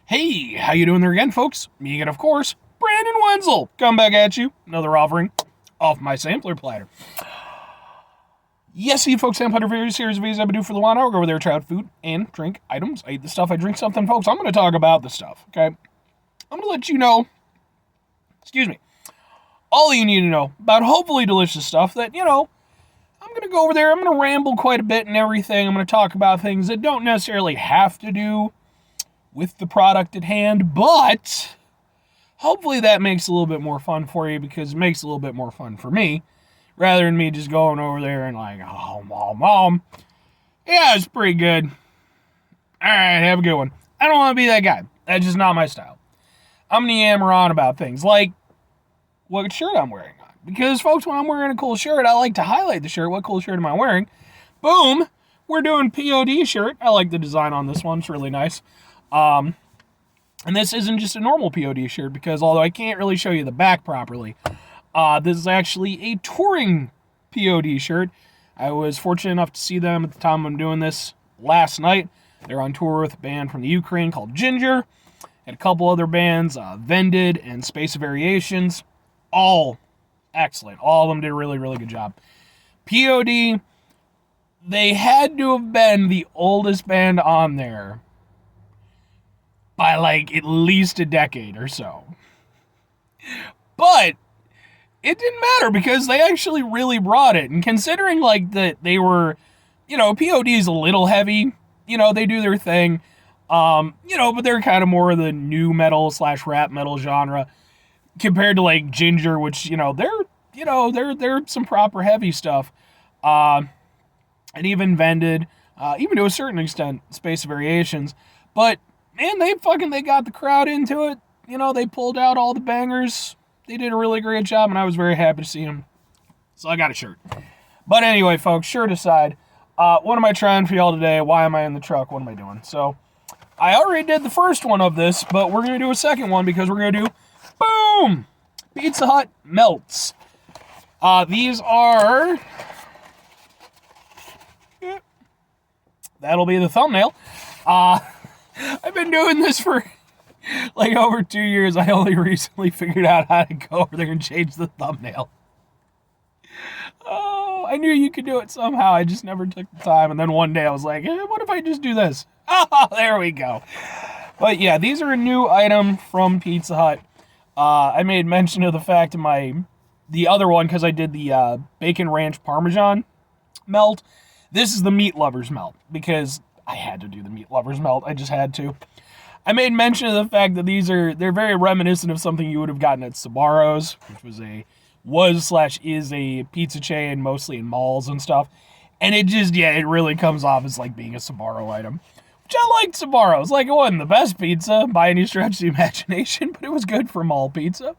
Hey, how you doing there again, folks? Me again, of course, Brandon Wenzel. Come back at you. Another offering off my sampler platter. Yes, you folks, sampler various series of videos I've been doing for the while now. We'll go over there, try out food and drink items. I eat the stuff, I drink something, folks. I'm going to talk about the stuff, okay? I'm going to let you know, all you need to know about hopefully delicious stuff that, I'm going to go over there. I'm going to ramble quite a bit and everything. I'm going to talk about things that don't necessarily have to do with the product at hand, but hopefully that makes it a little bit more fun for you because it makes it a little bit more fun for me rather than me just going over there and like, oh, mom. Yeah, it's pretty good. All right, have a good one. I don't want to be that guy. That's just not my style. I'm going to yammer on about things like what shirt I'm wearing on. Because, folks, when I'm wearing a cool shirt, I like to highlight the shirt. What cool shirt am I wearing? Boom. We're doing POD shirt. I like the design on this one. It's really nice. And this isn't just a normal POD shirt because although I can't really show you the back properly, this is actually a touring POD shirt. I was fortunate enough to see them at the time I'm doing this last night. They're on tour with a band from the Ukraine called Ginger and a couple other bands, Vended and Space Variations. All excellent. All of them did a really, really good job. POD, they had to have been the oldest band on there by like at least a decade or so. But it didn't matter because they actually really brought it. And considering like that they were, POD is a little heavy, they do their thing. But they're kind of more of the new metal / rap metal genre compared to like Ginger, which, they're some proper heavy stuff. And even Vended, even to a certain extent, Space Variations. But man, they got the crowd into it. They pulled out all the bangers. They did a really great job, and I was very happy to see them. So I got a shirt. But anyway, folks, shirt aside, what am I trying for y'all today? Why am I in the truck? What am I doing? So I already did the first one of this, but we're going to do a second one because we're going to do, boom, Pizza Hut melts. These are, that'll be the thumbnail. I've been doing this for like over 2 years. I only recently figured out how to go over there and change the thumbnail. Oh, I knew you could do it somehow. I just never took the time. And then one day I was like, what if I just do this? Oh, there we go. But yeah, these are a new item from Pizza Hut. I made mention of the fact in the other one because I did the bacon ranch parmesan melt. This is the meat lovers melt because I had to do the meat lovers melt. I just had to. I made mention of the fact that they're very reminiscent of something you would have gotten at Sbarro's, which is a pizza chain, mostly in malls and stuff. And it really comes off as like being a Sbarro item. Which I liked Sbarro's. Like, it wasn't the best pizza by any stretch of the imagination, but it was good for mall pizza.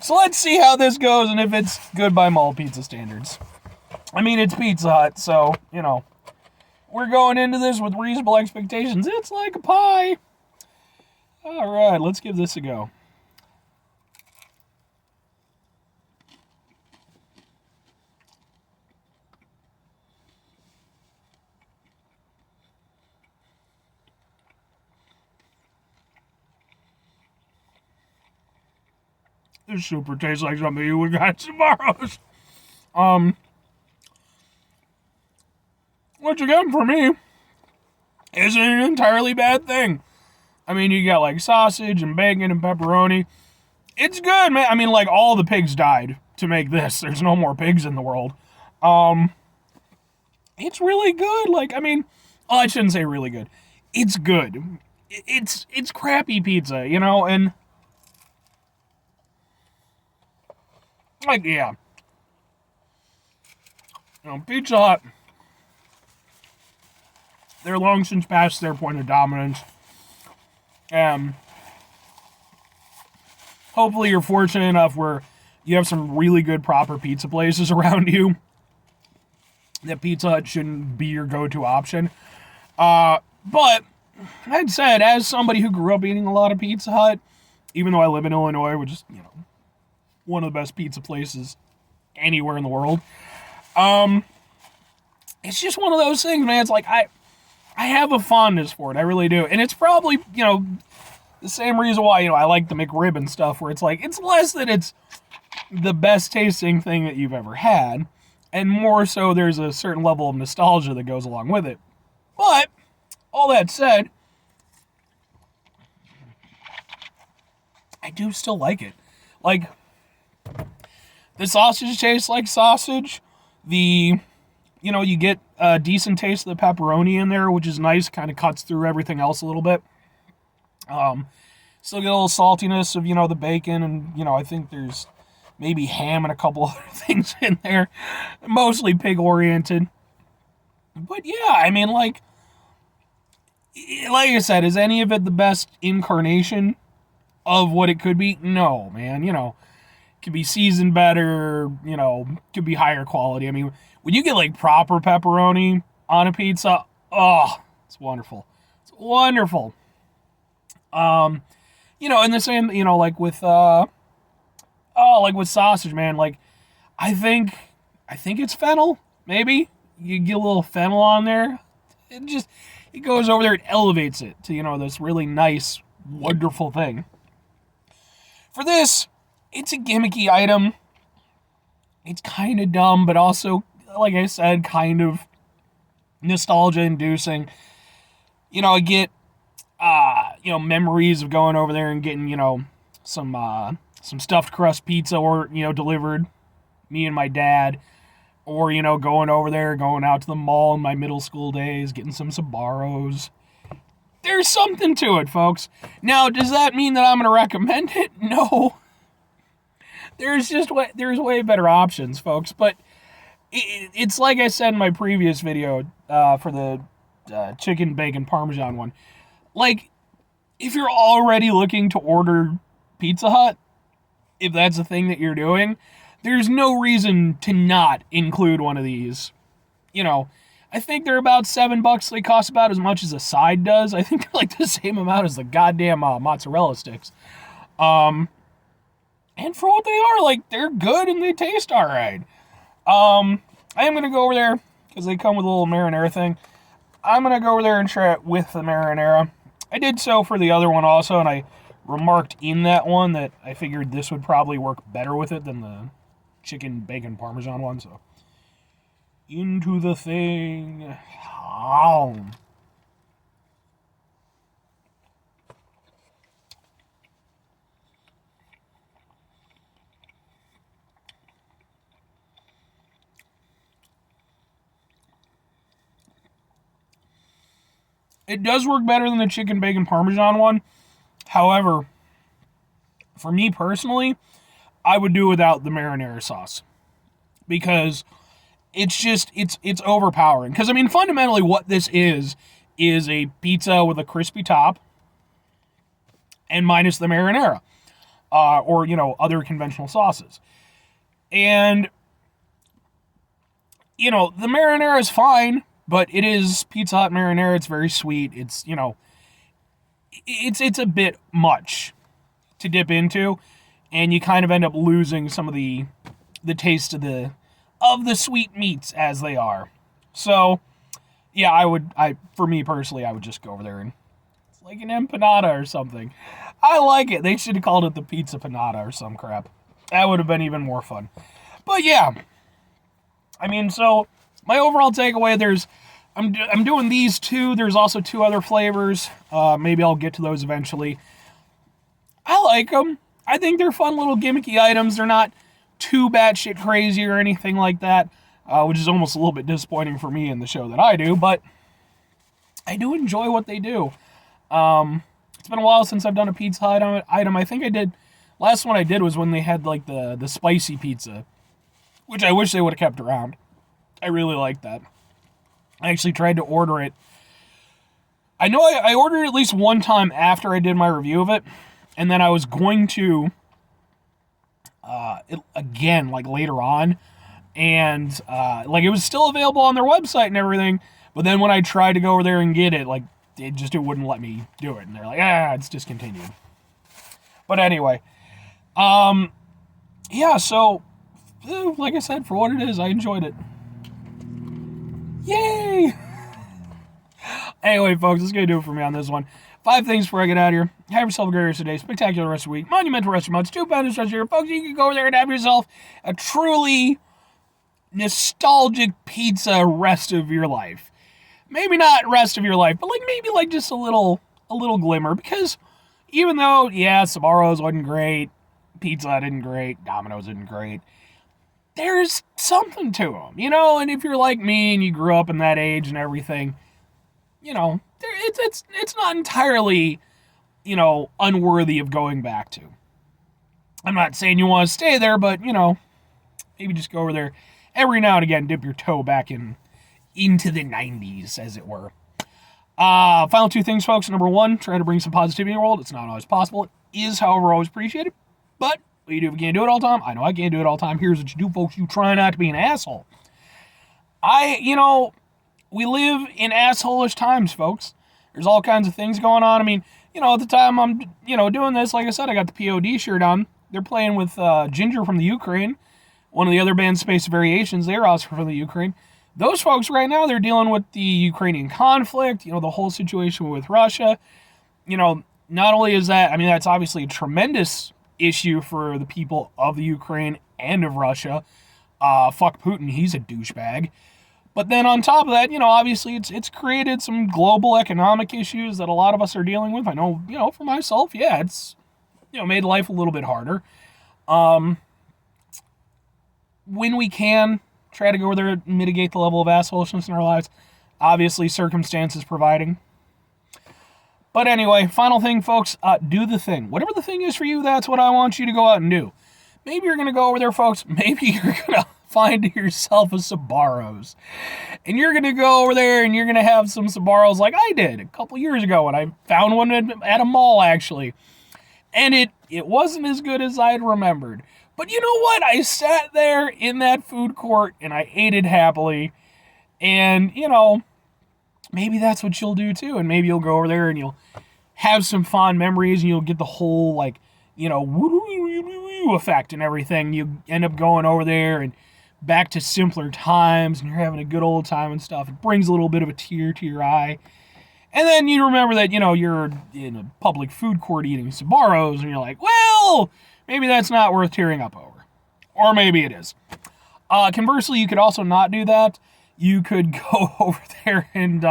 So let's see how this goes and if it's good by mall pizza standards. I mean, it's Pizza Hut, so, we're going into this with reasonable expectations. It's like a pie. All right, let's give this a go. This super tastes like something you would got tomorrow's. What you getting for me isn't an entirely bad thing. I mean, you got like sausage and bacon and pepperoni. It's good, man. I mean, like all the pigs died to make this. There's no more pigs in the world. It's really good. Like, I mean, I shouldn't say really good. It's good. It's crappy pizza, and like, yeah. Pizza Hut, they're long since past their point of dominance. Hopefully you're fortunate enough where you have some really good proper pizza places around you that Pizza Hut shouldn't be your go-to option. But that said, as somebody who grew up eating a lot of Pizza Hut, even though I live in Illinois, which is, one of the best pizza places anywhere in the world, it's just one of those things, man. It's like, I I have a fondness for it. I really do. And it's probably, the same reason why, I like the McRib and stuff, where it's like, it's less that it's the best tasting thing that you've ever had, and more so there's a certain level of nostalgia that goes along with it. But, all that said, I do still like it. Like, the sausage tastes like sausage. You get a decent taste of the pepperoni in there, which is nice. Kind of cuts through everything else a little bit. Still get a little saltiness of, the bacon, and, I think there's maybe ham and a couple other things in there. Mostly pig-oriented. But, yeah, I mean, like I said, is any of it the best incarnation of what it could be? No, man. It could be seasoned better, could be higher quality. I mean, when you get, like, proper pepperoni on a pizza, oh, it's wonderful. It's wonderful. And the same, like with sausage, man, like, I think it's fennel, maybe. You get a little fennel on there. It goes over there, it elevates it to, this really nice, wonderful thing. For this, it's a gimmicky item. It's kind of dumb, but also, like I said, kind of nostalgia-inducing. I get, memories of going over there and getting, some stuffed crust pizza or, delivered. Me and my dad. Or, going over there, going out to the mall in my middle school days, getting some Sbarros. There's something to it, folks. Now, does that mean that I'm going to recommend it? No. There's way better options, folks. But it's like I said in my previous video for the chicken bacon parmesan one. Like, if you're already looking to order Pizza Hut, if that's the thing that you're doing, there's no reason to not include one of these. I think they're about $7. They cost about as much as a side does. I think they're like the same amount as the goddamn mozzarella sticks. And for what they are, like, they're good and they taste all right. I am going to go over there because they come with a little marinara thing. I'm going to go over there and try it with the marinara. I did so for the other one also, and I remarked in that one that I figured this would probably work better with it than the chicken bacon parmesan one, so into the thing. It does work better than the chicken bacon parmesan one. However, for me personally, I would do without the marinara sauce. Because it's overpowering. Because, I mean, fundamentally what this is a pizza with a crispy top and minus the marinara. Or, other conventional sauces. And, the marinara is fine, but it is Pizza Hut marinara. It's very sweet. It's, it's a bit much to dip into, and you kind of end up losing some of the taste of the sweet meats as they are. So, yeah, for me personally, I would just go over there and it's like an empanada or something. I like it. They should have called it the pizza panada or some crap. That would have been even more fun. But yeah, I mean, so my overall takeaway, I'm doing these two. There's also 2 other flavors. Maybe I'll get to those eventually. I like them. I think they're fun little gimmicky items. They're not too batshit crazy or anything like that, which is almost a little bit disappointing for me in the show that I do, but I do enjoy what they do. It's been a while since I've done a Pizza Hut item. I think I did. Last one I did was when they had like the spicy pizza, which I wish they would have kept around. I really like that. I actually tried to order it. I know I ordered it at least one time after I did my review of it, and then I was going to again, like later on, and like it was still available on their website and everything, but then when I tried to go over there and get it, like it wouldn't let me do it, and they're like, it's discontinued. But anyway, yeah, so like I said, for what it is, I enjoyed it. Yay! Anyway, folks, that's going to do it for me on this one. 5 things before I get out of here. Have yourself a great rest of the day, spectacular rest of the week, monumental rest of your month, stupendous rest of your folks. You can go over there and have yourself a truly nostalgic pizza rest of your life. Maybe not rest of your life, but maybe just a little glimmer, because even though, yeah, Sbarro's wasn't great, Pizza Hut isn't great, Domino's isn't great, there's something to them, and if you're like me and you grew up in that age and everything, it's not entirely, unworthy of going back to. I'm not saying you want to stay there, but, maybe just go over there every now and again, dip your toe back into the 90s, as it were. Final 2 things, folks. Number 1, try to bring some positivity in the world. It's not always possible. It is, however, always appreciated. But what you do if you can't do it all the time? I know I can't do it all the time. Here's what you do, folks. You try not to be an asshole. We live in asshole-ish times, folks. There's all kinds of things going on. I mean, at the time I'm, doing this, like I said, I got the POD shirt on. They're playing with Ginger from the Ukraine. One of the other bands, Space Variations, they're also from the Ukraine. Those folks right now, they're dealing with the Ukrainian conflict, the whole situation with Russia. Not only is that, that's obviously a tremendous issue for the people of the Ukraine and of Russia. Fuck Putin, he's a douchebag. But then on top of that, obviously it's created some global economic issues that a lot of us are dealing with. I know, for myself, yeah, it's, made life a little bit harder. When we can, try to go over there and mitigate the level of assholishness in our lives. Obviously, circumstances providing. But anyway, final thing, folks, do the thing. Whatever the thing is for you, that's what I want you to go out and do. Maybe you're going to go over there, folks. Maybe you're going to find yourself a Sbarro's. And you're going to go over there and you're going to have some Sbarro's like I did a couple years ago when I found one at a mall, actually. And it wasn't as good as I'd remembered. But you know what? I sat there in that food court and I ate it happily. And, maybe that's what you'll do too. And maybe you'll go over there and you'll have some fond memories and you'll get the whole, woo effect and everything. You end up going over there and back to simpler times and you're having a good old time and stuff. It brings a little bit of a tear to your eye. And then you remember that, you're in a public food court eating Sbarro's and you're like, well, maybe that's not worth tearing up over. Or maybe it is. Conversely, you could also not do that. You could go over there and,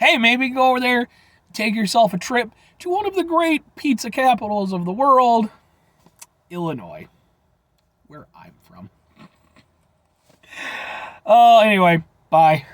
maybe go over there, take yourself a trip to one of the great pizza capitals of the world, Illinois, where I'm from. Anyway, bye.